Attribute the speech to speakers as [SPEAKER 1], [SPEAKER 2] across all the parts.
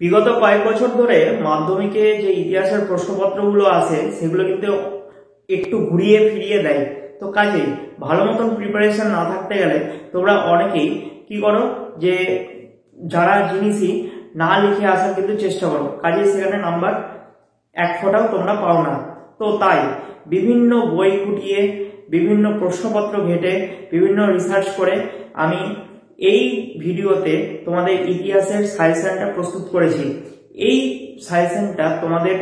[SPEAKER 1] বিগত কয়েক বছর ধরে মাধ্যমিকে যে ইতিহাসের প্রশ্নপত্রগুলো আসে সেগুলো কিন্তু একটু ঘুরিয়ে ফিরিয়ে দেয়। তো কাজেই ভালো মতন প্রিপারেশন না থাকতে গেলে তোমরা অনেকেই কি করো যে যারা জিনিসই না লিখে আসার কিন্তু চেষ্টা করো, কাজেই সেখানে নাম্বার এক ফোঁটাও তোমরা পাও না। তো তাই বিভিন্ন বই খুঁটিয়ে, বিভিন্ন প্রশ্নপত্র ঘেটে, বিভিন্ন রিসার্চ করে আমি এই ভিডিওতে তোমাদের ইতিহাসের সাজেশনটা প্রস্তুত করেছি। এই সাজেশনটা তোমাদের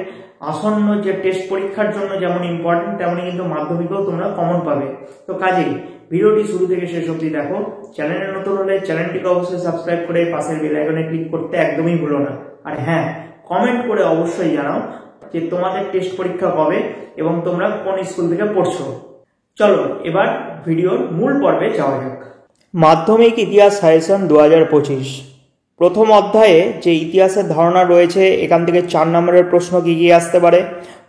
[SPEAKER 1] আসন্ন যে টেস্ট পরীক্ষার জন্য যেমন ইম্পর্টেন্ট, তেমনি কিন্তু মাধ্যমিকেও তোমরা কমন পাবে। তো কাজেই ভিডিওটি শুরু থেকে শেষ অবধি দেখো। চ্যানেলে নতুন হলে চ্যানেলটিকে অবশ্যই সাবস্ক্রাইব করে পাশের বেল আইকনে ক্লিক করতে একদমই ভুলো না। আর হ্যাঁ, কমেন্ট করে অবশ্যই জানাও যে তোমাদের টেস্ট পরীক্ষা কবে এবং তোমরা কোন স্কুল থেকে পড়ছো। চলো এবার ভিডিওর মূল পর্বে যাওয়া যাক। মাধ্যমিক ইতিহাস সাজেশন 2025। প্রথম অধ্যায়ে যে ইতিহাসের ধারণা রয়েছে, এখান থেকে 4 নম্বরের প্রশ্ন কি কি আসতে পারে।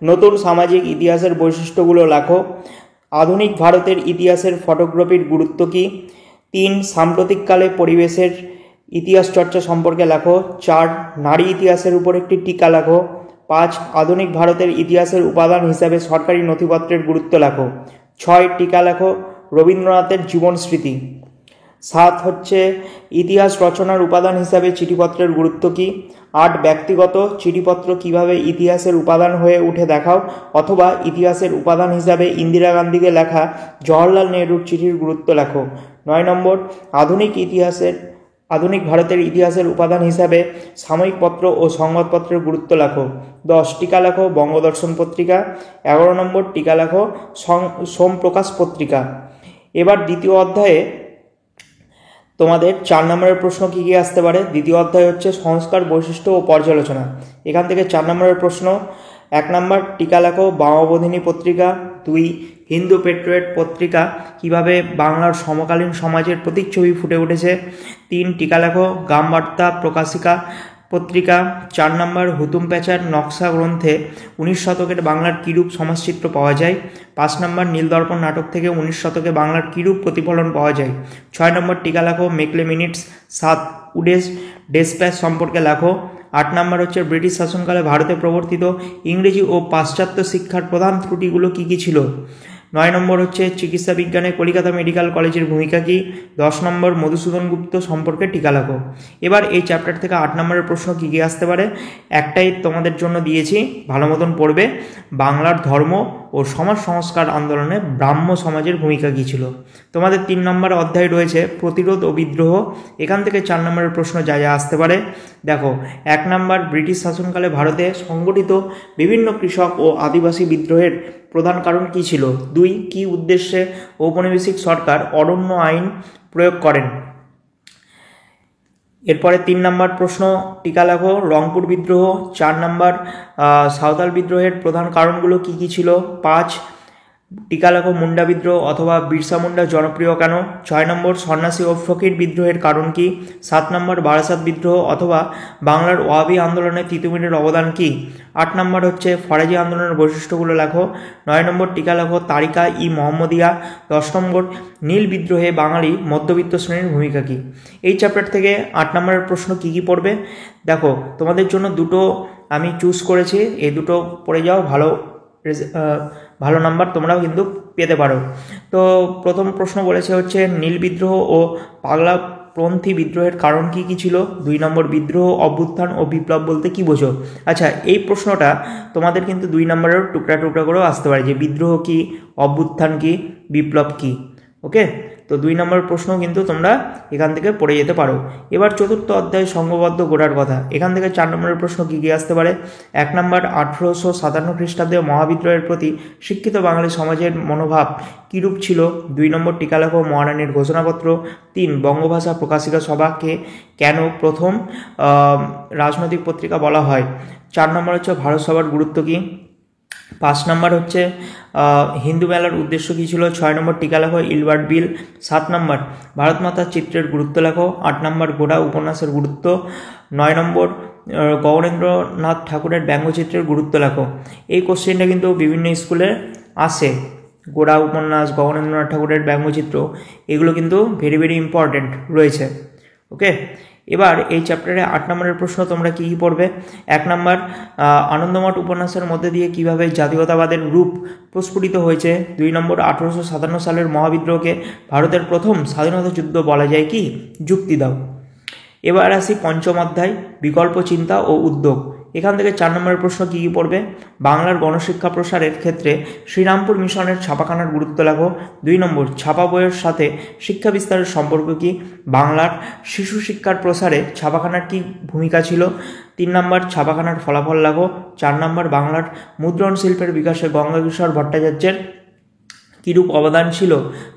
[SPEAKER 1] নতুন সামাজিক ইতিহাসের বৈশিষ্ট্যগুলো লেখো। আধুনিক ভারতের ইতিহাসের ফটোগ্রাফির গুরুত্ব কী। 3 সাম্প্রতিককালে পরিবেশের ইতিহাস চর্চা সম্পর্কে লেখো। 4 নারী ইতিহাসের উপর একটি টিকা লেখো। 5 আধুনিক ভারতের ইতিহাসের উপাদান হিসাবে সরকারি নথিপত্রের গুরুত্ব লেখো। 6 টিকা লেখো রবীন্দ্রনাথের জীবন স্মৃতি। 7 হচ্ছে ইতিহাস রচনার উপাদান হিসাবে চিঠিপত্রের গুরুত্ব কী। 8 ব্যক্তিগত চিঠিপত্র কিভাবে ইতিহাসের উপাদান হয়ে উঠে দেখাও, অথবা ইতিহাসের উপাদান হিসাবে ইন্দিরা গান্ধীকে লেখা জওহরলাল নেহরুর চিঠির গুরুত্ব লেখো। 9 নম্বর আধুনিক ভারতের ইতিহাসের উপাদান হিসাবে সাময়িক পত্র ও সংবাদপত্রের গুরুত্ব লেখো। 10 টিকা লেখো বঙ্গদর্শন পত্রিকা। 11 নম্বর টিকা লেখো সোমপ্রকাশ পত্রিকা। এবার দ্বিতীয় অধ্যায়ে তোমাদের 4 নম্বরের প্রশ্ন কি কি আসতে পারে। দ্বিতীয় অধ্যায় হচ্ছে সংস্কার, বৈশিষ্ট্য ও পর্যালোচনা। এখান থেকে 4 নম্বরের প্রশ্ন। 1 নম্বর টিকা লেখো বামবোধিনী পত্রিকা। 2 হিন্দু পেট্রিয়ট পত্রিকা কিভাবে বাংলার সমকালীন সমাজের প্রতিচ্ছবি ফুটে উঠেছে। 3 টিকা লেখো গ্রামবার্তা প্রকাশিকা পত্রিকা। 4 নম্বর হুতুম প্যাঁচার নকশা গ্রন্থে 19 শতকের বাংলার কীরূপ সমাজচিত্র পাওয়া যায়। 5 নম্বর নীলদর্পণ নাটক থেকে 19 শতকে বাংলার কীরূপ প্রতিফলন পাওয়া যায়। 6 নম্বর টিকা লেখো মেকলে মিনিটস। 7 উডেস ডেসপ্যাচ সম্পর্কে লেখো। 8 নম্বর হচ্ছে ব্রিটিশ শাসনকালে ভারতে প্রবর্তিত ইংরেজি ও পাশ্চাত্য শিক্ষার প্রধান ত্রুটিগুলো কী কী ছিল। 9 নম্বর হচ্ছে চিকিৎসা বিজ্ঞানে কলিকাতা মেডিকেল কলেজের ভূমিকা কী। 10 নম্বর মধুসূদন গুপ্ত সম্পর্কে টিকা লেখো। এবার এই চ্যাপ্টার থেকে 8 নম্বরের প্রশ্ন কী কী আসতে পারে, একটাই তোমাদের জন্য দিয়েছি, ভালো মতন পড়বে। বাংলার ধর্ম ও সমাজ সংস্কার আন্দোলনে ব্রাহ্ম সমাজের ভূমিকা কী ছিল। তোমাদের 3 নম্বর অধ্যায় রয়েছে প্রতিরোধ ও বিদ্রোহ। এখান থেকে 4 নম্বরের প্রশ্ন যা যা আসতে পারে দেখো। 1 নম্বর ব্রিটিশ শাসনকালে ভারতে সংগঠিত বিভিন্ন কৃষক ও আদিবাসী বিদ্রোহের প্রধান কারণ কী ছিল। 2 কী উদ্দেশ্যে ঔপনিবেশিক সরকার অরণ্য আইন প্রয়োগ করেন। এরপরে 3 নম্বর প্রশ্ন টিকা লেখো রংপুর বিদ্রোহ। 4 নম্বর সাঁওতাল বিদ্রোহের প্রধান কারণগুলো কী কী ছিল। 5 টিকা লেখো মুন্ডা বিদ্রোহ অথবা বিরসা মুন্ডা জনপ্রিয় কেন। 6 নম্বর সন্ন্যাসী ও ফকির বিদ্রোহের কারণ কী। 7 নম্বর বারাসাত বিদ্রোহ অথবা বাংলার ওয়াহাবি আন্দোলনে তিতুমিরের অবদান কী। 8 নম্বর হচ্ছে ফরাজি আন্দোলনের বৈশিষ্ট্যগুলো লেখো। 9 নম্বর টিকা লেখো তারিকা ই মোহাম্মদিয়া। 10 নম্বর নীল বিদ্রোহে বাঙালি মধ্যবিত্ত শ্রেণীর ভূমিকা কী। এই চ্যাপ্টার থেকে 8 নম্বরের প্রশ্ন কী কী পড়বে দেখো। তোমাদের জন্য দুটো আমি চুজ করেছি, এই দুটো পড়ে যাও, ভালো নাম্বার তোমরাও কিন্তু পেতে পারো। তো প্রথম প্রশ্ন বলেছে হচ্ছে নীল বিদ্রোহ ও পাগলাপন্থী বিদ্রোহের কারণ কী কী ছিল। 2 নম্বর বিদ্রোহ, অভ্যুত্থান ও বিপ্লব বলতে কী বোঝো। আচ্ছা, এই প্রশ্নটা তোমাদের কিন্তু 2 নম্বরের টুকরা টুকরা করেও আসতে পারে যে বিদ্রোহ কী, অভ্যুত্থান কী, বিপ্লব কী। ওকে, তো 2 নম্বর প্রশ্ন কিন্তু তোমরা এখান থেকে পড়ে যেতে পারো। এবার চতুর্থ অধ্যায় সংঘবদ্ধ গোড়ার কথা। এখান থেকে 4 নম্বরের প্রশ্ন কী কী আসতে পারে। 1 নম্বর 1857 খ্রিস্টাব্দে মহাবিদ্রোহের প্রতি শিক্ষিত বাঙালি সমাজের মনোভাব কীরূপ ছিল। 2 নম্বর টিকা লেখো মহারানীর ঘোষণাপত্র। 3 বঙ্গভাষা প্রকাশিকা সভাকে কেন প্রথম রাজনৈতিক পত্রিকা বলা হয়। 4 নম্বর হচ্ছে ভারত সভার গুরুত্ব কী। 5 নম্বর হচ্ছে হিন্দু মেলার উদ্দেশ্য কী ছিল। 6 নম্বর টিকা লেখো ইলবার্ট বিল। 7 নম্বর ভারত মাতার চিত্রের গুরুত্ব লেখো। 8 নম্বর গোড়া উপন্যাসের গুরুত্ব। 9 নম্বর গৌরেন্দ্রনাথ ঠাকুরের ব্যঙ্গচিত্রের গুরুত্ব লেখো। এই কোশ্চেনটা কিন্তু বিভিন্ন স্কুলে আসে। গোড়া উপন্যাস, গৌরেন্দ্রনাথ ঠাকুরের ব্যঙ্গচিত্র, এগুলো কিন্তু ভেরি ভেরি ইম্পর্টেন্ট রয়েছে। ওকে, এবার এই চ্যাপ্টারে 8 নম্বরের প্রশ্ন তোমরা কি পড়বে। 1 নম্বর আনন্দমঠ উপন্যাসের মধ্যে দিয়ে কিভাবে জাতীয়তাবাদের রূপ প্রস্ফুটিত হয়েছে। 2 নম্বর 1857 সালের মহাবিদ্রোহকে ভারতের প্রথম স্বাধীনতা যুদ্ধ বলা যায় কি, যুক্তি দাও। এবার আসি পঞ্চম অধ্যায় বিকল্প চিন্তা ও উদ্যোগ। এখান থেকে 4 নম্বরের প্রশ্ন কি পড়বে। বাংলার গণশিক্ষা প্রসারের ক্ষেত্রে শ্রীরামপুর মিশনের ছাপাখানার গুরুত্ব লেখো। 2 নম্বর ছাপা বইয়ের সাথে শিক্ষা বিস্তারের সম্পর্ক কি। বাংলার শিশু শিক্ষার প্রসারে ছাপাখানার কি ভূমিকা ছিল। 3 নম্বর ছাপাখানার ফলাফল লেখো। 4 নম্বর বাংলার মুদ্রণ শিল্পের বিকাশে গঙ্গাকিশোর ভট্টাচার্যের কিরূপ অবদান ছিল।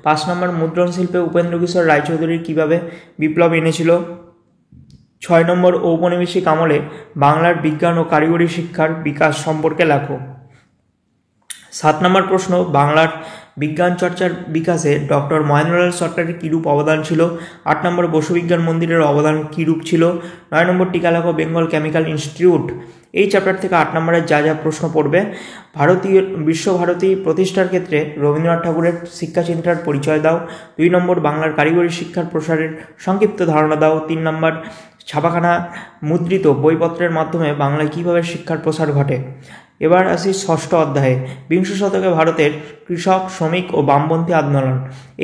[SPEAKER 1] 5 নম্বর মুদ্রণ শিল্পে উপেন্দ্র কিশোর রায়চৌধুরীর কিভাবে বিপ্লব এনেছিল। 6 নম্বর ঔপনিবেশিক আমলে বাংলার বিজ্ঞান ও কারিগরি শিক্ষার বিকাশ সম্পর্কে লেখো। 7 নম্বর প্রশ্ন বাংলার বিজ্ঞান চর্চার বিকাশে ডক্টর মহেন্দ্রলাল সরকারের কিরূপ অবদান ছিল। 8 নম্বর বসু বিজ্ঞান মন্দিরের অবদান কিরূপ ছিল। 9 নম্বর টিকা লেখো বেঙ্গল কেমিক্যাল ইনস্টিটিউট। এই চ্যাপ্টার থেকে 8 নম্বরের যা যা প্রশ্ন পড়বে। বিশ্বভারতী প্রতিষ্ঠার ক্ষেত্রে রবীন্দ্রনাথ ঠাকুরের শিক্ষাচিন্তার পরিচয় দাও। 2 নম্বর বাংলার কারিগরি শিক্ষার প্রসারের সংক্ষিপ্ত ধারণা দাও। 3 নম্বর ছাপাখানা মুদ্রিত বইপত্রের মাধ্যমে বাংলায় কিভাবে শিক্ষার প্রসার ঘটে। এবার আসি ষষ্ঠ অধ্যায়ে বিংশ শতকে ভারতের কৃষক শ্রমিক ও বামপন্থী আন্দোলন।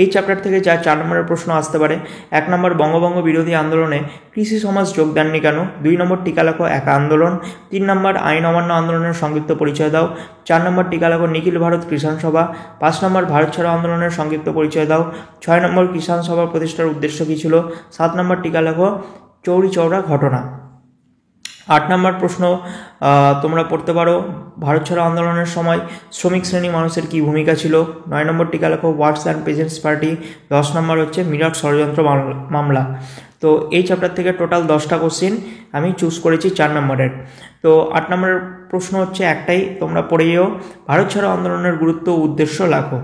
[SPEAKER 1] এই চ্যাপ্টার থেকে যা 4 নম্বরের প্রশ্ন আসতে পারে। 1 নম্বর বঙ্গভঙ্গ বিরোধী আন্দোলনে কৃষি সমাজ যোগ দেননি কেন। 2 নম্বর টিকা লেখো একা আন্দোলন। 3 নম্বর আইন অমান্য আন্দোলনের সংক্ষিপ্ত পরিচয় দাও। 4 নম্বর টিকা লেখো নিখিল ভারত কিষাণ সভা। 5 নম্বর ভারত ছাড়ো আন্দোলনের সংক্ষিপ্ত পরিচয় দাও। 6 নম্বর কিষাণ সভা প্রতিষ্ঠার উদ্দেশ্য কী ছিল। 7 নম্বর টিকা লেখো চৌরি চৌরা ঘটনা। 8 নম্বর প্রশ্ন তোমরা পড়তে পারো ভারত ছাড়ো আন্দোলনের সময় শ্রমিক শ্রেণী মানুষের কি ভূমিকা ছিল। 9 নম্বর টিকা লেখো ওয়ার্কস অ্যান্ড পেজেন্টস পার্টি। 10 নম্বর হচ্ছে মিরাট ষড়যন্ত্র মামলা। তো এই চ্যাপ্টার থেকে টোটাল 10টা কোশ্চিন আমি চুজ করেছি 4 নম্বরের। তো 8 নম্বরের প্রশ্ন হচ্ছে একটাই, তোমরা পড়ে যেও ভারত ছাড়ো আন্দোলনের গুরুত্ব ও উদ্দেশ্য লেখো।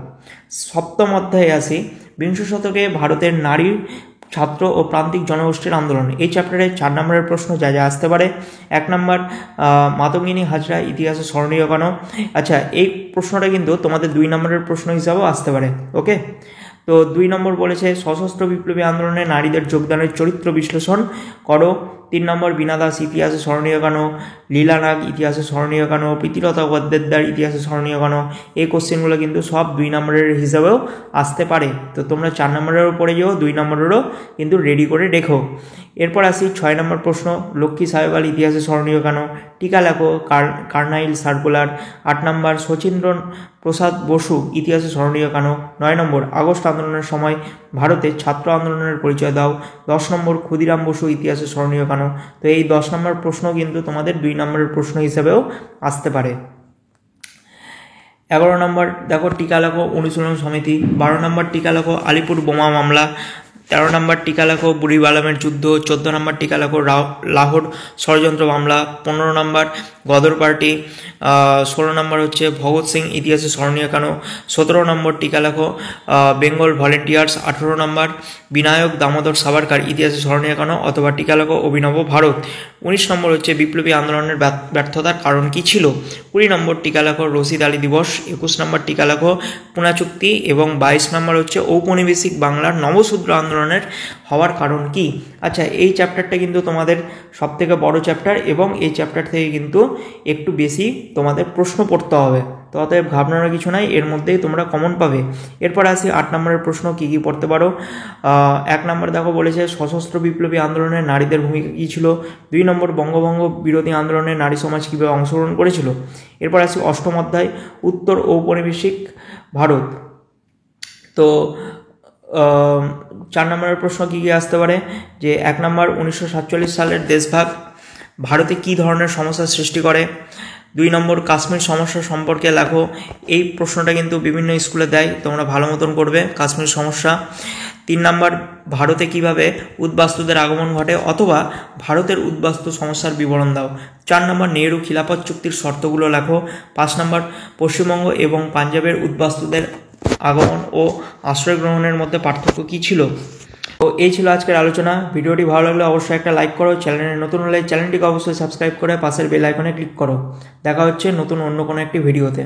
[SPEAKER 1] সপ্তম অধ্যায়ে আসি বিংশ শতকে ভারতের নারী ছাত্র ও প্রান্তিক জনগোষ্ঠীর আন্দোলন। এই চ্যাপ্টারে 4 নম্বরের প্রশ্ন যা যা আসতে পারে। 1 নম্বর মাতঙ্গিনী হাজরা ইতিহাসে স্মরণীয় কেন। আচ্ছা এই প্রশ্নটা কিন্তু তোমাদের 2 নম্বরের প্রশ্ন হিসাবেও আসতে পারে। ওকে, তো 2 নম্বর বলেছে সশস্ত্র বিপ্লবী আন্দোলনে নারীদের যোগদানের চরিত্র বিশ্লেষণ করো। 3 নম্বর বীণা দাস ইতিহাসে স্মরণীয় কেন। লীলা নাগ ইতিহাসে স্মরণীয় কেন। প্রীতিলতা গদ্দেদার ইতিহাসে স্মরণীয় কেন। এই কোশ্চেনগুলো কিন্তু সব 2 নম্বরের হিসাবেও আসতে পারে। তো তোমরা 4 নম্বরেরও পড়ে যাও, 2 নম্বরেরও কিন্তু রেডি করে রেখো। এরপর আসি 6 নম্বর প্রশ্ন লক্ষ্মী সাহেবাল ইতিহাসে স্মরণীয় কেন। টিকা লেখো কার্নাইল সার্কুলার। 8 নম্বর শচীন্দ্র প্রসাদ বসু ইতিহাসে স্মরণীয় কেন। 9 নম্বর আগস্ট আন্দোলনের সময় ভারতে ছাত্র আন্দোলনের পরিচয় দাও। 10 নম্বর ক্ষুদিরাম বসু ইতিহাসে স্মরণীয় কেন। তো এই 10 নম্বর প্রশ্ন কিন্তু তোমাদের 2 নম্বরের প্রশ্ন হিসেবেও আসতে পারে। 11 নম্বর দেখো টিকা লেখো অনুশীলন সমিতি। 12 নম্বর টিকা লেখো আলিপুর বোমা মামলা। 13 নম্বর টিকা লেখো বুড়িবালামের যুদ্ধ। 14 নম্বর টিকা লেখো লাহোর ষড়যন্ত্র মামলা। 15 নম্বর গদর পার্টি। 16 নম্বর হচ্ছে ভগৎ সিং ইতিহাসে স্মরণীয় কেন। 17 নম্বর টিকা লেখো বেঙ্গল ভলেন্টিয়ার্স। 18 নম্বর বিনায়ক দামোদর সাভারকার ইতিহাসে স্মরণীয় কেন অথবা টিকা লেখো অভিনব ভারত। 19 নম্বর হচ্ছে বিপ্লবী আন্দোলনের ব্যর্থতার কারণ কি ছিল। 20 নম্বর টিকা লেখো রশিদ আলী দিবস। 21 নম্বর টিকা লেখো পুনা চুক্তি এবং 22 নম্বর হচ্ছে ঔপনিবেশিক বাংলার নবশূদ্র আন্দোলনের হওয়ার কারণ কি। আচ্ছা এই চ্যাপ্টারটা কিন্তু তোমাদের সবথেকে বড় চ্যাপ্টার এবং এই চ্যাপ্টার থেকে কিন্তু একটু বেশি তোমাদের প্রশ্ন পড়তে হবে। তো অতএব ঘাবড়ানোর কিছু নাই, এর মধ্যেই তোমরা কমন পাবে। এরপর আসি 8 নম্বরের প্রশ্ন কি কি পড়তে পারো। 1 নম্বর দেখো বলেছে সশস্ত্র বিপ্লবী আন্দোলনে নারীদের ভূমিকা কী ছিল। 2 নম্বর বঙ্গভঙ্গ বিরোধী আন্দোলনে নারী সমাজ কীভাবে অংশগ্রহণ করেছিল। এরপর আসি 8ম অধ্যায় উত্তর ঔপনিবেশিক ভারত। তো 4 নম্বরের প্রশ্ন কী কী আসতে পারে যে 1 নম্বর 1947 সালের দেশভাগ ভারতে কী ধরনের সমস্যার সৃষ্টি করে। 2 নম্বর কাশ্মীর সমস্যা সম্পর্কে লেখো। এই প্রশ্নটা কিন্তু বিভিন্ন স্কুলে দেয়, তোমরা ভালো মতন করবে কাশ্মীর সমস্যা। 3 নম্বর ভারতে কিভাবে উদ্বাস্তুদের আগমন ঘটে অথবা ভারতের উদ্বাস্তু সমস্যার বিবরণ দাও। 4 নম্বর নেহেরু খিলাফত চুক্তির শর্তগুলো লেখো। 5 নম্বর পশ্চিমবঙ্গ এবং পাঞ্জাবের উদ্বাস্তুদের আগমন ও আশ্রয় গ্রহণের মধ্যে পার্থক্য কী ছিল। তো এই ছিল আজকের আলোচনা। ভিডিওটি ভালো লাগলে অবশ্যই একটা লাইক করো। চ্যানেলে নতুন হলে চ্যানেলটিকে অবশ্যই সাবস্ক্রাইব করে পাশের বেল আইকনে ক্লিক করো। দেখা হচ্ছে নতুন অন্য কোনো একটি ভিডিওতে।